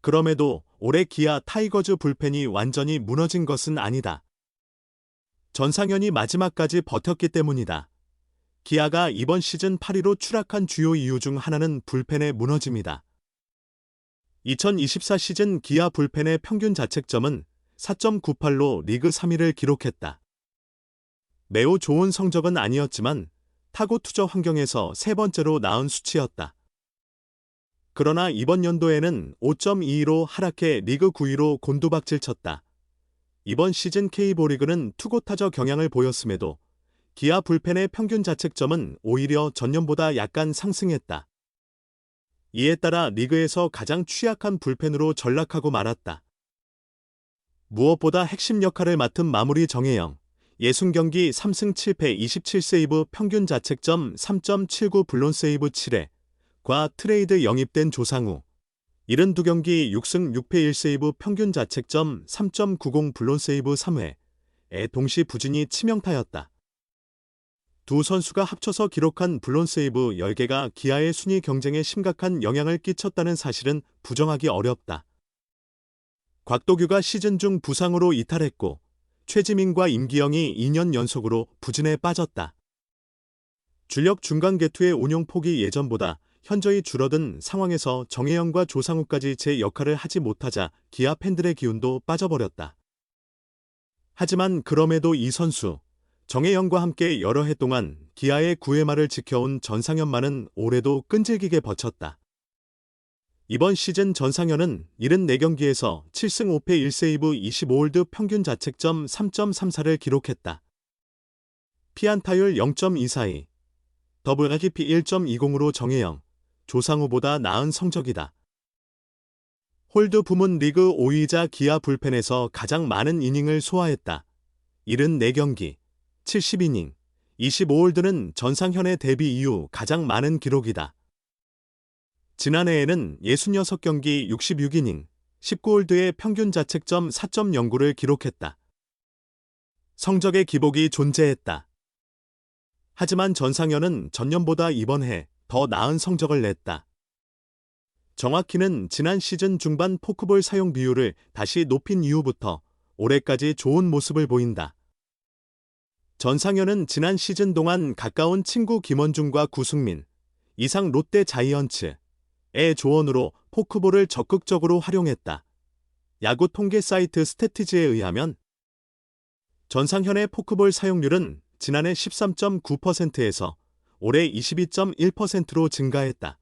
그럼에도 올해 기아 타이거즈 불펜이 완전히 무너진 것은 아니다. 전상현이 마지막까지 버텼기 때문이다. 기아가 이번 시즌 8위로 추락한 주요 이유 중 하나는 불펜의 무너짐이다. 2024 시즌 기아 불펜의 평균 자책점은 4.98로 리그 3위를 기록했다. 매우 좋은 성적은 아니었지만 타고 투저 환경에서 세 번째로 나은 수치였다. 그러나 이번 연도에는 5.22로 하락해 리그 9위로 곤두박질쳤다. 이번 시즌 K리그는 투고타저 경향을 보였음에도 기아 불펜의 평균 자책점은 오히려 전년보다 약간 상승했다. 이에 따라 리그에서 가장 취약한 불펜으로 전락하고 말았다. 무엇보다 핵심 역할을 맡은 마무리 정혜영, 60경기 3승 7패 27세이브 평균 자책점 3.79 블론 세이브 7회, 과 트레이드 영입된 조상우, 72경기 6승 6패 1세이브 평균 자책점 3.90 블론 세이브 3회에 동시 부진이 치명타였다. 두 선수가 합쳐서 기록한 블론 세이브 10개가 기아의 순위 경쟁에 심각한 영향을 끼쳤다는 사실은 부정하기 어렵다. 곽도규가 시즌 중 부상으로 이탈했고 최지민과 임기영이 2년 연속으로 부진에 빠졌다. 주력 중간 개투의 운용 폭이 예전보다 현저히 줄어든 상황에서 정혜영과 조상우까지 제 역할을 하지 못하자 기아 팬들의 기운도 빠져버렸다. 하지만 그럼에도 이 선수, 정혜영과 함께 여러 해 동안 기아의 9회말을 지켜온 전상현만은 올해도 끈질기게 버텼다. 이번 시즌 전상현은 74경기에서 7승 5패 1세이브 25홀드 평균 자책점 3.34를 기록했다. 피안타율 0.242, WRP 1.20으로 정혜영, 조상우보다 나은 성적이다. 홀드 부문 리그 5위이자 기아 불펜에서 가장 많은 이닝을 소화했다. 74경기, 70이닝, 25홀드는 전상현의 데뷔 이후 가장 많은 기록이다. 지난해에는 66경기 66이닝, 19홀드의 평균 자책점 4.09를 기록했다. 성적의 기복이 존재했다. 하지만 전상현은 전년보다 이번 해 더 나은 성적을 냈다. 정확히는 지난 시즌 중반 포크볼 사용 비율을 다시 높인 이후부터 올해까지 좋은 모습을 보인다. 전상현은 지난 시즌 동안 가까운 친구 김원중과 구승민, 이상 롯데 자이언츠의 조언으로 포크볼을 적극적으로 활용했다. 야구 통계 사이트 스태티즈에 의하면 전상현의 포크볼 사용률은 지난해 13.9%에서 올해 22.1%로 증가했다.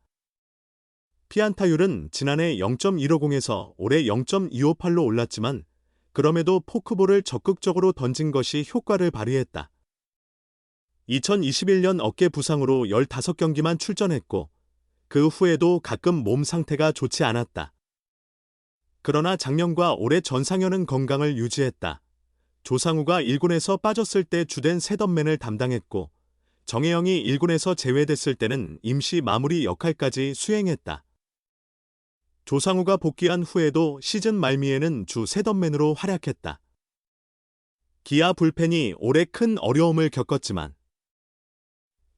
피안타율은 지난해 0.150에서 올해 0.258로 올랐지만 그럼에도 포크볼을 적극적으로 던진 것이 효과를 발휘했다. 2021년 어깨 부상으로 15경기만 출전했고 그 후에도 가끔 몸 상태가 좋지 않았다. 그러나 작년과 올해 전상현은 건강을 유지했다. 조상우가 1군에서 빠졌을 때 주된 셋업맨을 담당했고 정혜영이 1군에서 제외됐을 때는 임시 마무리 역할까지 수행했다. 조상우가 복귀한 후에도 시즌 말미에는 주 셋업맨으로 활약했다. 기아 불펜이 올해 큰 어려움을 겪었지만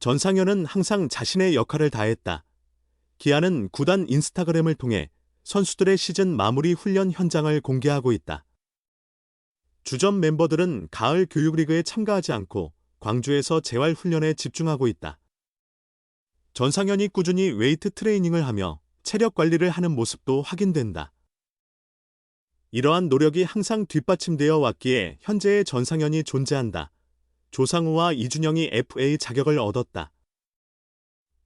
전상현은 항상 자신의 역할을 다했다. 기아는 구단 인스타그램을 통해 선수들의 시즌 마무리 훈련 현장을 공개하고 있다. 주전 멤버들은 가을 교육리그에 참가하지 않고 광주에서 재활 훈련에 집중하고 있다. 전상현이 꾸준히 웨이트 트레이닝을 하며 체력 관리를 하는 모습도 확인된다. 이러한 노력이 항상 뒷받침되어 왔기에 현재의 전상현이 존재한다. 조상우와 이준영이 FA 자격을 얻었다.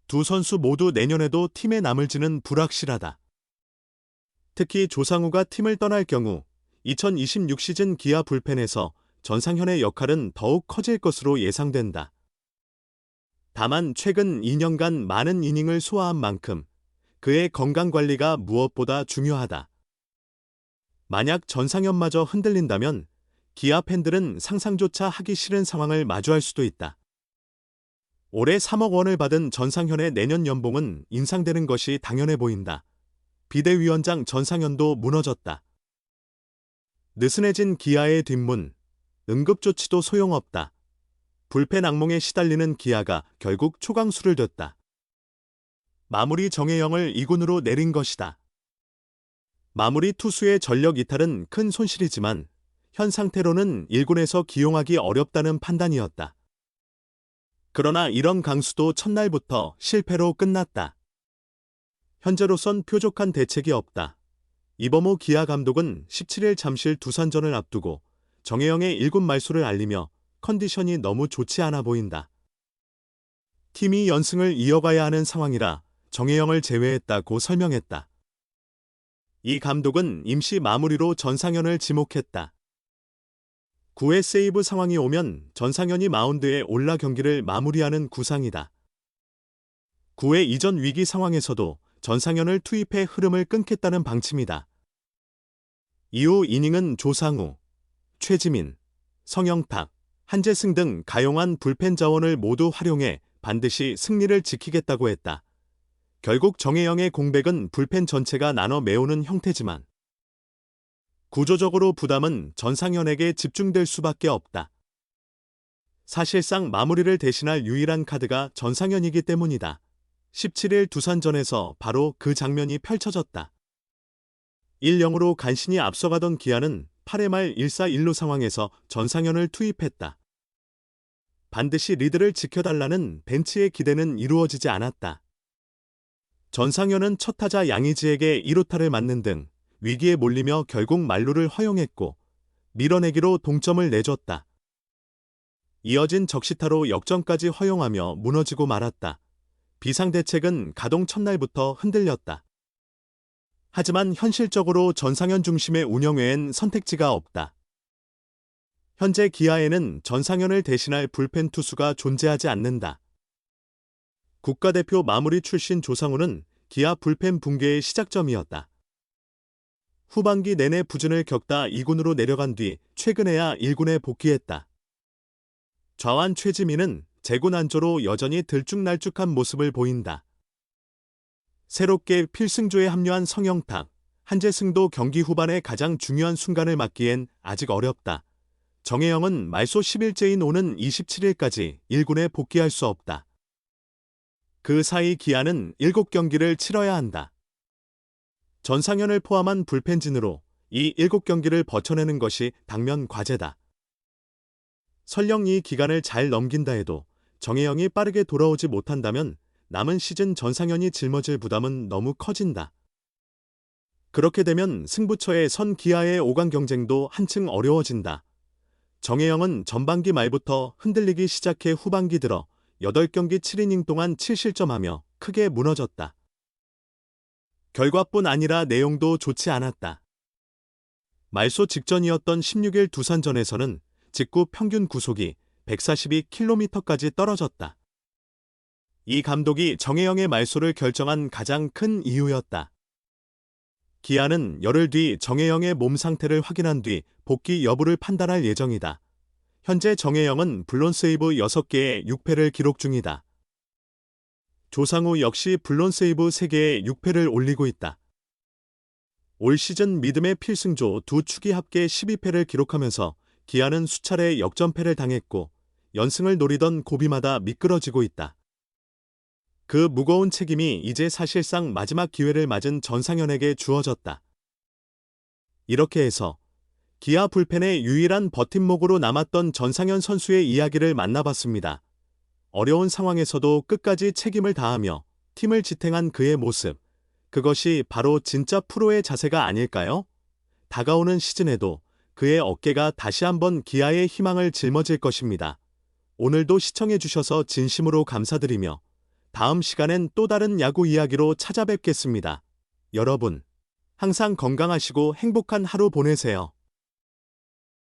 두 선수 모두 내년에도 팀에 남을지는 불확실하다. 특히 조상우가 팀을 떠날 경우 2026 시즌 기아 불펜에서 전상현의 역할은 더욱 커질 것으로 예상된다. 다만 최근 2년간 많은 이닝을 소화한 만큼 그의 건강관리가 무엇보다 중요하다. 만약 전상현마저 흔들린다면 기아 팬들은 상상조차 하기 싫은 상황을 마주할 수도 있다. 올해 3억 원을 받은 전상현의 내년 연봉은 인상되는 것이 당연해 보인다. 비대위원장 전상현도 무너졌다. 느슨해진 기아의 뒷문, 응급조치도 소용없다. 불펜 악몽에 시달리는 기아가 결국 초강수를 뒀다. 마무리 정혜영을 2군으로 내린 것이다. 마무리 투수의 전력 이탈은 큰 손실이지만 현 상태로는 1군에서 기용하기 어렵다는 판단이었다. 그러나 이런 강수도 첫날부터 실패로 끝났다. 현재로선 표족한 대책이 없다. 이범호 기아 감독은 17일 잠실 두산전을 앞두고 정혜영의 1군 말소를 알리며 컨디션이 너무 좋지 않아 보인다. 팀이 연승을 이어가야 하는 상황이라 정혜영을 제외했다고 설명했다. 이 감독은 임시 마무리로 전상현을 지목했다. 9회 세이브 상황이 오면 전상현이 마운드에 올라 경기를 마무리하는 구상이다. 9회 이전 위기 상황에서도 전상현을 투입해 흐름을 끊겠다는 방침이다. 이후 이닝은 조상우, 최지민, 성영탁, 한재승 등 가용한 불펜 자원을 모두 활용해 반드시 승리를 지키겠다고 했다. 결국 정혜영의 공백은 불펜 전체가 나눠 메우는 형태지만 구조적으로 부담은 전상현에게 집중될 수밖에 없다. 사실상 마무리를 대신할 유일한 카드가 전상현이기 때문이다. 17일 두산전에서 바로 그 장면이 펼쳐졌다. 1-0으로 간신히 앞서가던 기아는 8회 말 1-4-1루 상황에서 전상현을 투입했다. 반드시 리드를 지켜달라는 벤치의 기대는 이루어지지 않았다. 전상현은 첫 타자 양의지에게 2루타를 맞는 등 위기에 몰리며 결국 만루를 허용했고 밀어내기로 동점을 내줬다. 이어진 적시타로 역전까지 허용하며 무너지고 말았다. 비상대책은 가동 첫날부터 흔들렸다. 하지만 현실적으로 전상현 중심의 운영 외엔 선택지가 없다. 현재 기아에는 전상현을 대신할 불펜 투수가 존재하지 않는다. 국가대표 마무리 출신 조상우는 기아 불펜 붕괴의 시작점이었다. 후반기 내내 부진을 겪다 2군으로 내려간 뒤 최근에야 1군에 복귀했다. 좌완 최지민은 재군안조로 여전히 들쭉날쭉한 모습을 보인다. 새롭게 필승조에 합류한 성영탁, 한재승도 경기 후반에 가장 중요한 순간을 맞기엔 아직 어렵다. 정혜영은 말소 10일째인 오는 27일까지 1군에 복귀할 수 없다. 그 사이 기아는 7경기를 치러야 한다. 전상현을 포함한 불펜진으로 이 7경기를 버텨내는 것이 당면 과제다. 설령 이 기간을 잘 넘긴다 해도 정혜영이 빠르게 돌아오지 못한다면 남은 시즌 전상현이 짊어질 부담은 너무 커진다. 그렇게 되면 승부처에 선 기아의 5강 경쟁도 한층 어려워진다. 정혜영은 전반기 말부터 흔들리기 시작해 후반기 들어 8경기 7이닝 동안 7실점하며 크게 무너졌다. 결과뿐 아니라 내용도 좋지 않았다. 말소 직전이었던 16일 두산전에서는 직구 평균 구속이 142km까지 떨어졌다. 이 감독이 정혜영의 말소를 결정한 가장 큰 이유였다. 기아는 열흘 뒤 정혜영의 몸 상태를 확인한 뒤 복귀 여부를 판단할 예정이다. 현재 정혜영은 블론 세이브 6개의 6패를 기록 중이다. 조상우 역시 블론 세이브 3개의 6패를 올리고 있다. 올 시즌 믿음의 필승조 두 축이 합계 12패를 기록하면서 기아는 수차례 역전패를 당했고 연승을 노리던 고비마다 미끄러지고 있다. 그 무거운 책임이 이제 사실상 마지막 기회를 맞은 전상현에게 주어졌다. 이렇게 해서 기아 불펜의 유일한 버팀목으로 남았던 전상현 선수의 이야기를 만나봤습니다. 어려운 상황에서도 끝까지 책임을 다하며 팀을 지탱한 그의 모습, 그것이 바로 진짜 프로의 자세가 아닐까요? 다가오는 시즌에도 그의 어깨가 다시 한번 기아의 희망을 짊어질 것입니다. 오늘도 시청해주셔서 진심으로 감사드리며 다음 시간엔 또 다른 야구 이야기로 찾아뵙겠습니다. 여러분, 항상 건강하시고 행복한 하루 보내세요.